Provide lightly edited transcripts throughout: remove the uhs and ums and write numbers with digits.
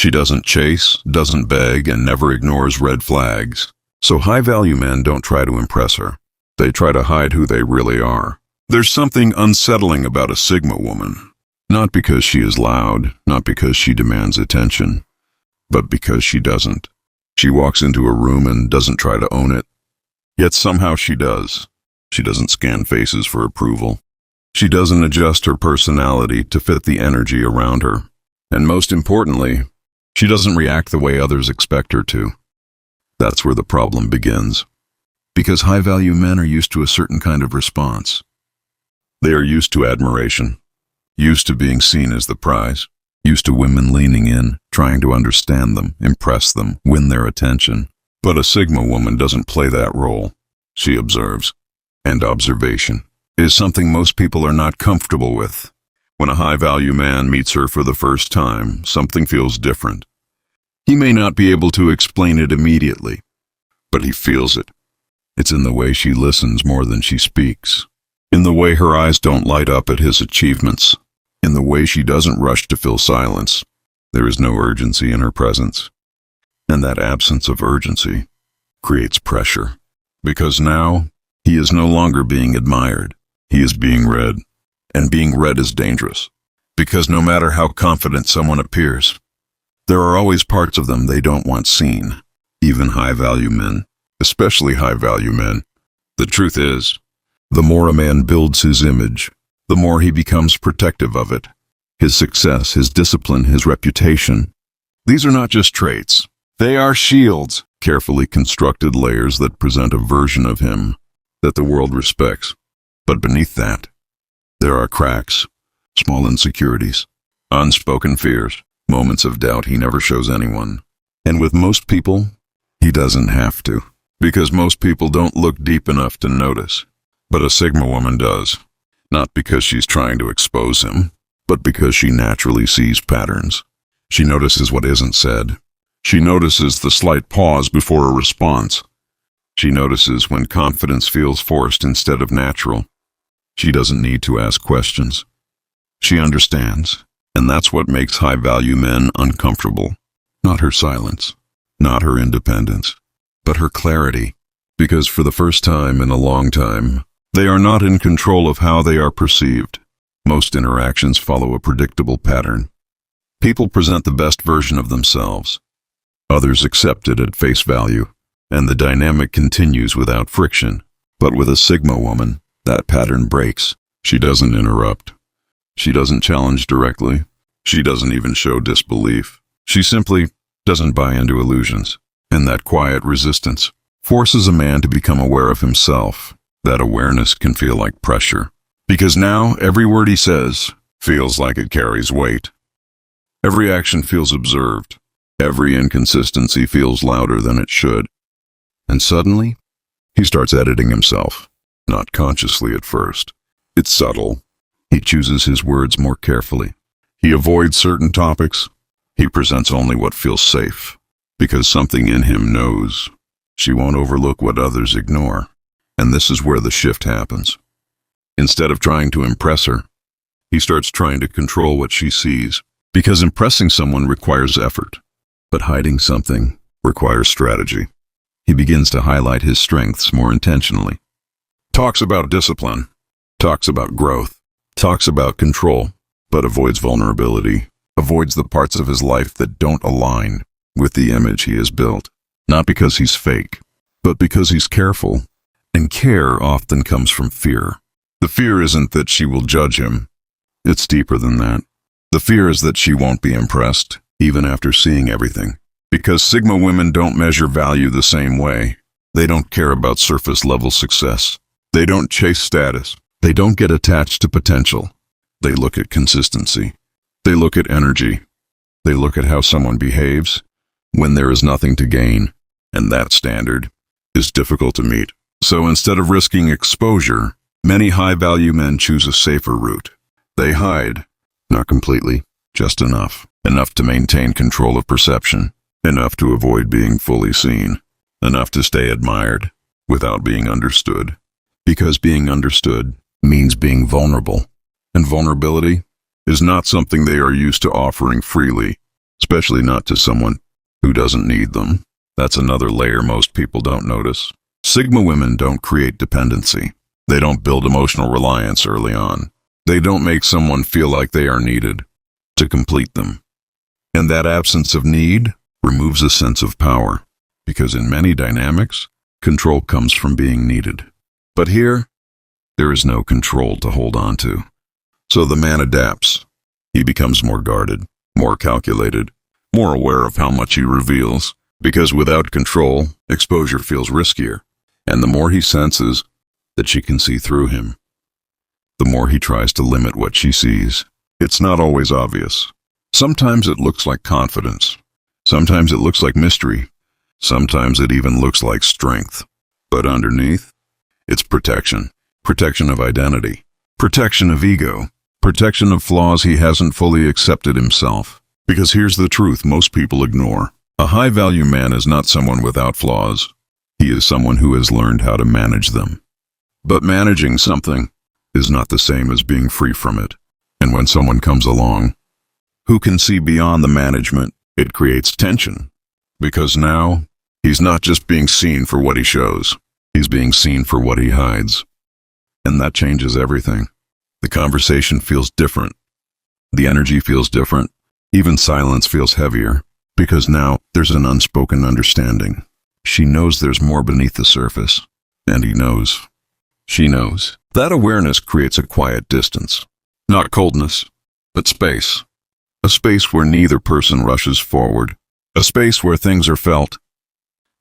She doesn't chase, doesn't beg, and never ignores red flags. So high-value men don't try to impress her. They try to hide who they really are. There's something unsettling about a Sigma woman. Not because she is loud, not because she demands attention, but because she doesn't. She walks into a room and doesn't try to own it. Yet somehow she does. She doesn't scan faces for approval. She doesn't adjust her personality to fit the energy around her. And most importantly, she doesn't react the way others expect her to. That's where the problem begins. Because high-value men are used to a certain kind of response. They are used to admiration, used to being seen as the prize, used to women leaning in, trying to understand them, impress them, win their attention. But a Sigma woman doesn't play that role. She observes. And observation is something most people are not comfortable with. When a high-value man meets her for the first time, something feels different. He may not be able to explain it immediately, but he feels it. It's in the way she listens more than she speaks, in the way her eyes don't light up at his achievements, in the way she doesn't rush to fill silence. There is no urgency in her presence, and that absence of urgency creates pressure, because now he is no longer being admired. He is being read, and being read is dangerous, because no matter how confident someone appears, there are always parts of them they don't want seen, even high-value men, especially high-value men. The truth is, the more a man builds his image, the more he becomes protective of it. His success, his discipline, his reputation. These are not just traits. They are shields, carefully constructed layers that present a version of him that the world respects. But beneath that, there are cracks, small insecurities, unspoken fears, moments of doubt he never shows anyone. And with most people, he doesn't have to, because most people don't look deep enough to notice. But a Sigma woman does, not because she's trying to expose him, but because she naturally sees patterns. She notices what isn't said. She notices the slight pause before a response. She notices when confidence feels forced instead of natural. She doesn't need to ask questions. She understands, and that's what makes high-value men uncomfortable. Not her silence, not her independence, but her clarity. Because for the first time in a long time, they are not in control of how they are perceived. Most interactions follow a predictable pattern. People present the best version of themselves. Others accept it at face value, and the dynamic continues without friction. But with a Sigma woman, that pattern breaks. She doesn't interrupt. She doesn't challenge directly. She doesn't even show disbelief. She simply doesn't buy into illusions. And that quiet resistance forces a man to become aware of himself. That awareness can feel like pressure. Because now every word he says feels like it carries weight. Every action feels observed. Every inconsistency feels louder than it should. And suddenly, he starts editing himself. Not consciously at first. It's subtle. He chooses his words more carefully. He avoids certain topics. He presents only what feels safe. Because something in him knows she won't overlook what others ignore. And this is where the shift happens. Instead of trying to impress her, he starts trying to control what she sees. Because impressing someone requires effort. But hiding something requires strategy. He begins to highlight his strengths more intentionally. Talks about discipline, talks about growth, talks about control, but avoids vulnerability, avoids the parts of his life that don't align with the image he has built. Not because he's fake, but because he's careful. And care often comes from fear. The fear isn't that she will judge him. It's deeper than that. The fear is that she won't be impressed, even after seeing everything. Because Sigma women don't measure value the same way. They don't care about surface-level success. They don't chase status. They don't get attached to potential. They look at consistency. They look at energy. They look at how someone behaves when there is nothing to gain. And that standard is difficult to meet. So instead of risking exposure, many high-value men choose a safer route. They hide. Not completely, just enough. Enough to maintain control of perception. Enough to avoid being fully seen. Enough to stay admired without being understood. Because being understood means being vulnerable. And vulnerability is not something they are used to offering freely. especially not to someone who doesn't need them. That's another layer most people don't notice. Sigma women don't create dependency. They don't build emotional reliance early on. They don't make someone feel like they are needed to complete them. And that absence of need removes a sense of power, because in many dynamics, control comes from being needed. But here, there is no control to hold on to. So the man adapts. He becomes more guarded, more calculated, more aware of how much he reveals, because without control, exposure feels riskier. And the more he senses that she can see through him, the more he tries to limit what she sees. It's not always obvious. Sometimes it looks like confidence. Sometimes it looks like mystery. Sometimes it even looks like strength. But underneath, it's protection. Protection of identity. Protection of ego. Protection of flaws he hasn't fully accepted himself. Because here's the truth most people ignore. A high-value man is not someone without flaws. He is someone who has learned how to manage them. But managing something is not the same as being free from it. And when someone comes along who can see beyond the management, it creates tension. Because now, he's not just being seen for what he shows. He's being seen for what he hides. And that changes everything. The conversation feels different. The energy feels different. Even silence feels heavier. Because now, there's an unspoken understanding. She knows there's more beneath the surface. And he knows. She knows. That awareness creates a quiet distance. Not coldness, but space. A space where neither person rushes forward. A space where things are felt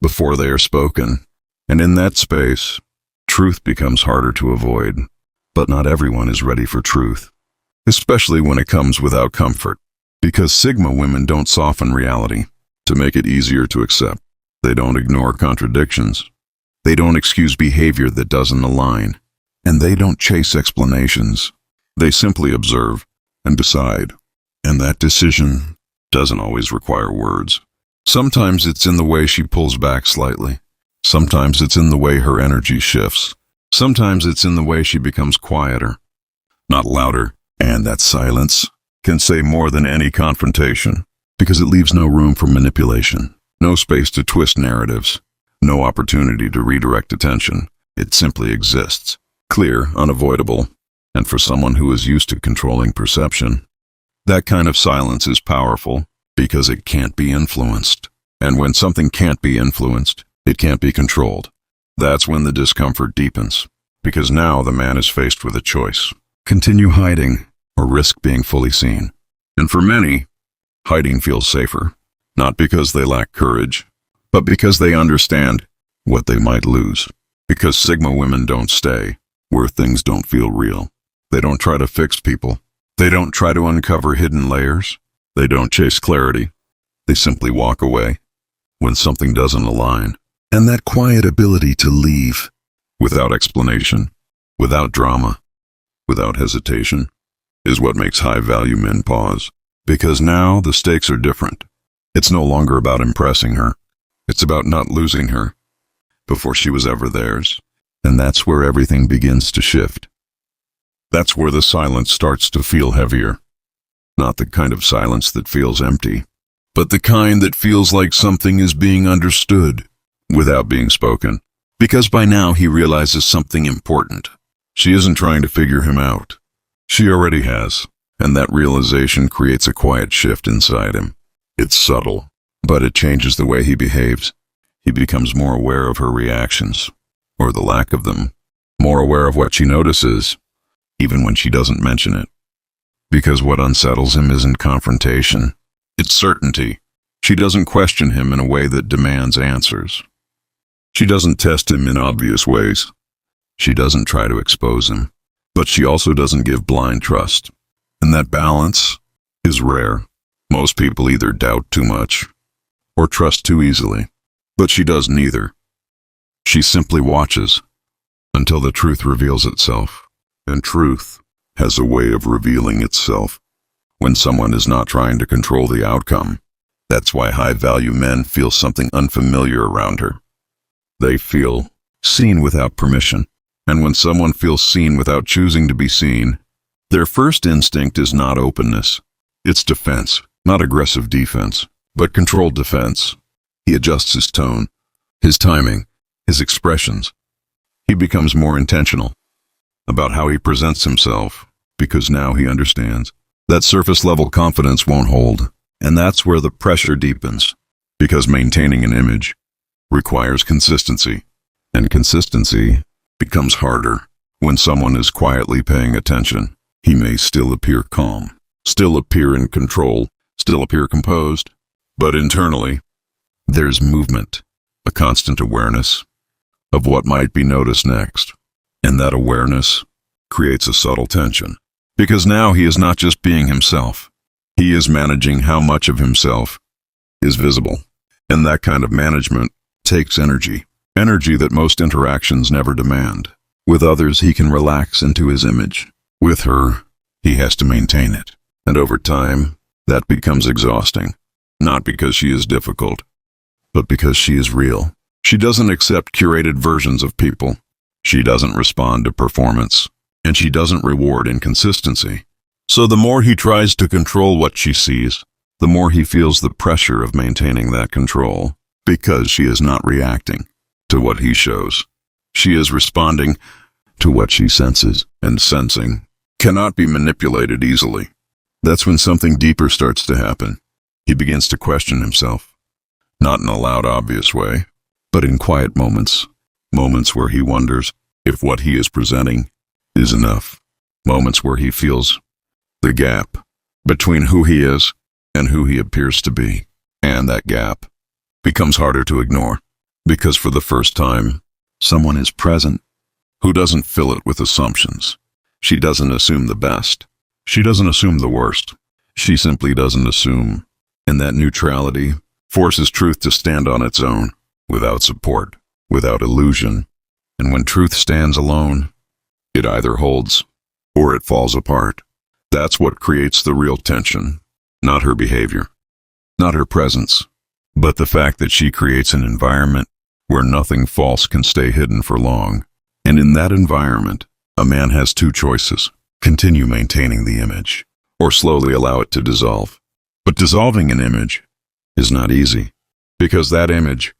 before they are spoken. And in that space, truth becomes harder to avoid. But not everyone is ready for truth, especially when it comes without comfort. Because Sigma women don't soften reality to make it easier to accept. They don't ignore contradictions. They don't excuse behavior that doesn't align. And they don't chase explanations. They simply observe and decide. And that decision doesn't always require words. Sometimes it's in the way she pulls back slightly. Sometimes it's in the way her energy shifts. Sometimes it's in the way she becomes quieter, not louder. And that silence can say more than any confrontation, because it leaves no room for manipulation, no space to twist narratives, no opportunity to redirect attention. It simply exists, clear, unavoidable. And for someone who is used to controlling perception, that kind of silence is powerful because it can't be influenced. And when something can't be influenced, it can't be controlled. That's when the discomfort deepens, because now the man is faced with a choice. Continue hiding or risk being fully seen. And for many, hiding feels safer, not because they lack courage, but because they understand what they might lose. Because Sigma women don't stay where things don't feel real. They don't try to fix people. They don't try to uncover hidden layers. They don't chase clarity. They simply walk away when something doesn't align. And that quiet ability to leave without explanation, without drama, without hesitation, is what makes high-value men pause. Because now the stakes are different. It's no longer about impressing her. It's about not losing her before she was ever theirs. And that's where everything begins to shift. That's where the silence starts to feel heavier. Not the kind of silence that feels empty, but the kind that feels like something is being understood without being spoken. Because by now he realizes something important. She isn't trying to figure him out. She already has, and that realization creates a quiet shift inside him. It's subtle, but it changes the way he behaves. He becomes more aware of her reactions, or the lack of them, more aware of what she notices, even when she doesn't mention it. Because what unsettles him isn't confrontation, it's certainty. She doesn't question him in a way that demands answers. She doesn't test him in obvious ways. She doesn't try to expose him, but she also doesn't give blind trust. And that balance is rare. Most people either doubt too much or trust too easily, but she does neither. She simply watches until the truth reveals itself. And truth has a way of revealing itself when someone is not trying to control the outcome. That's why high-value men feel something unfamiliar around her. They feel seen without permission. And when someone feels seen without choosing to be seen, their first instinct is not openness, it's defense. Not aggressive defense, but controlled defense. He adjusts his tone, his timing, his expressions. He becomes more intentional about how he presents himself, because now he understands that surface-level confidence won't hold. And that's where the pressure deepens, because maintaining an image requires consistency, and consistency becomes harder when someone is quietly paying attention. He may still appear calm, still appear in control, still appear composed, but internally, there's movement, a constant awareness of what might be noticed next. And that awareness creates a subtle tension, because now he is not just being himself. He is managing how much of himself is visible. And that kind of management takes energy that most interactions never demand. With others, he can relax into his image. With her, he has to maintain it. And over time, that becomes exhausting. Not because she is difficult, but because she is real. She doesn't accept curated versions of people. She doesn't respond to performance. And she doesn't reward inconsistency. So the more he tries to control what she sees, the more he feels the pressure of maintaining that control, because she is not reacting to what he shows. She is responding to what she senses, and sensing cannot be manipulated easily. That's when something deeper starts to happen. He begins to question himself, not in a loud, obvious way, but in quiet moments where he wonders if what he is presenting is enough, moments where he feels the gap between who he is and who he appears to be. And that gap becomes harder to ignore, because for the first time, someone is present who doesn't fill it with assumptions. She doesn't assume the best. She doesn't assume the worst. She simply doesn't assume. And that neutrality forces truth to stand on its own, without support, without illusion. And when truth stands alone, it either holds or it falls apart. That's what creates the real tension, not her behavior, not her presence, but the fact that she creates an environment where nothing false can stay hidden for long. And in that environment, a man has two choices: continue maintaining the image, or slowly allow it to dissolve. But dissolving an image is not easy, because that image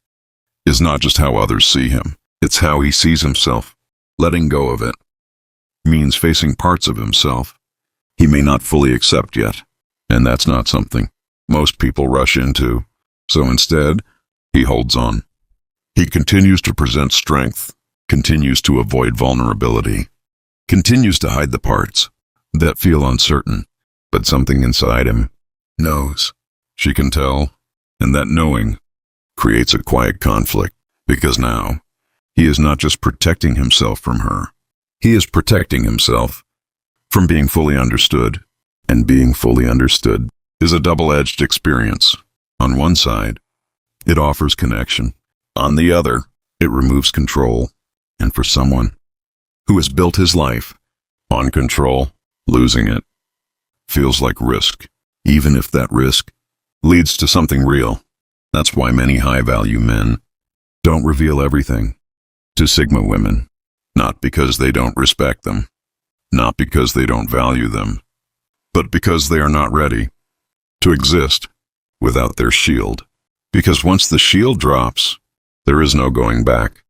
is not just how others see him, it's how he sees himself. Letting go of it means facing parts of himself he may not fully accept yet, and that's not something most people rush into. So instead, he holds on. He continues to present strength, continues to avoid vulnerability, continues to hide the parts that feel uncertain, but something inside him knows. She can tell, and that knowing creates a quiet conflict, because now he is not just protecting himself from her, he is protecting himself from being fully understood. And being fully understood is a double-edged experience. On one side, it offers connection. On the other, it removes control. And for someone who has built his life on control, losing it feels like risk, even if that risk leads to something real. That's why many high-value men don't reveal everything to Sigma women, not because they don't respect them, not because they don't value them, but because they are not ready to exist without their shield. Because once the shield drops, there is no going back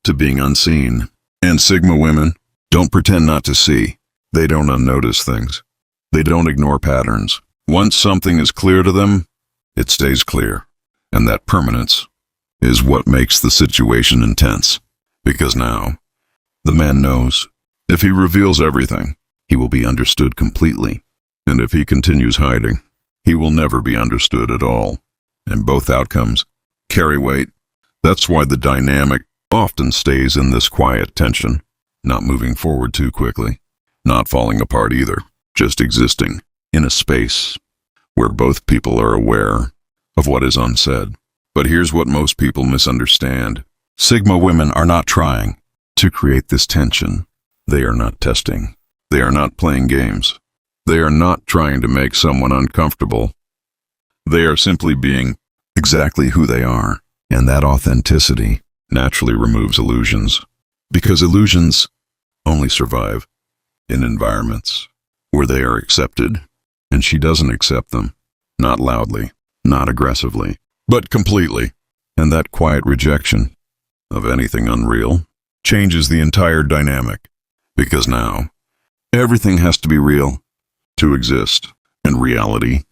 to being unseen. And Sigma women don't pretend not to see. They don't unnotice things. They don't ignore patterns. Once something is clear to them, it stays clear. And that permanence is what makes the situation intense. Because now, the man knows if he reveals everything, he will be understood completely. And if he continues hiding, he will never be understood at all. And both outcomes carry weight. That's why the dynamic often stays in this quiet tension, not moving forward too quickly, not falling apart either, just existing in a space where both people are aware of what is unsaid. But here's what most people misunderstand. Sigma women are not trying to create this tension. They are not testing. They are not playing games. They are not trying to make someone uncomfortable. They are simply being exactly who they are. And that authenticity naturally removes illusions, because illusions only survive in environments where they are accepted, and she doesn't accept them. Not loudly, not aggressively, but completely. And that quiet rejection of anything unreal changes the entire dynamic. Because now, everything has to be real to exist, and reality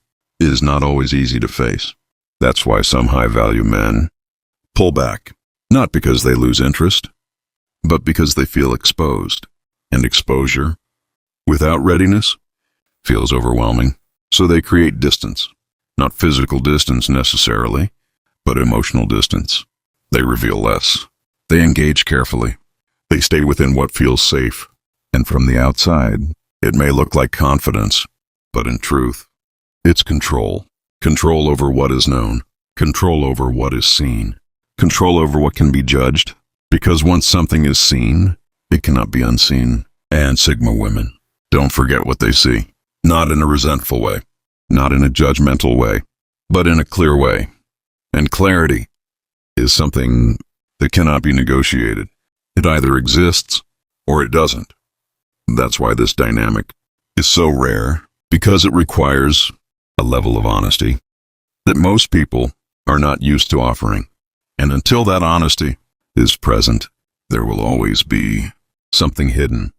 is not always easy to face. That's why some high-value men pull back, not because they lose interest, but because they feel exposed. And exposure, without readiness, feels overwhelming. So they create distance. Not physical distance necessarily, but emotional distance. They reveal less. They engage carefully. They stay within what feels safe. And from the outside, it may look like confidence, but in truth, it's control. Control over what is known. Control over what is seen. Control over what can be judged. Because once something is seen, it cannot be unseen. And Sigma women don't forget what they see. Not in a resentful way. Not in a judgmental way. But in a clear way. And clarity is something that cannot be negotiated. It either exists or it doesn't. That's why this dynamic is so rare, because it requires a level of honesty that most people are not used to offering. And until that honesty is present, there will always be something hidden,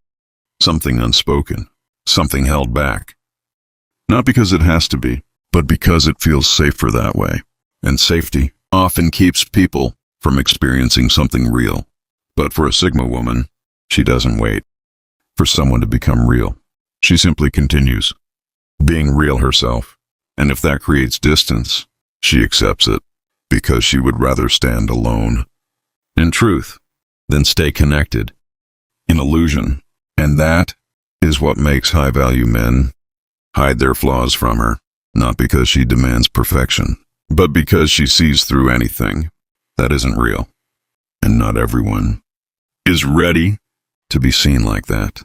something unspoken, something held back. Not because it has to be, but because it feels safer that way. And safety often keeps people from experiencing something real. But for a Sigma woman, she doesn't wait for someone to become real. She simply continues being real herself. And if that creates distance, she accepts it because she would rather stand alone in truth than stay connected in illusion. And that is what makes high-value men hide their flaws from her, not because she demands perfection, but because she sees through anything that isn't real. And not everyone is ready to be seen like that.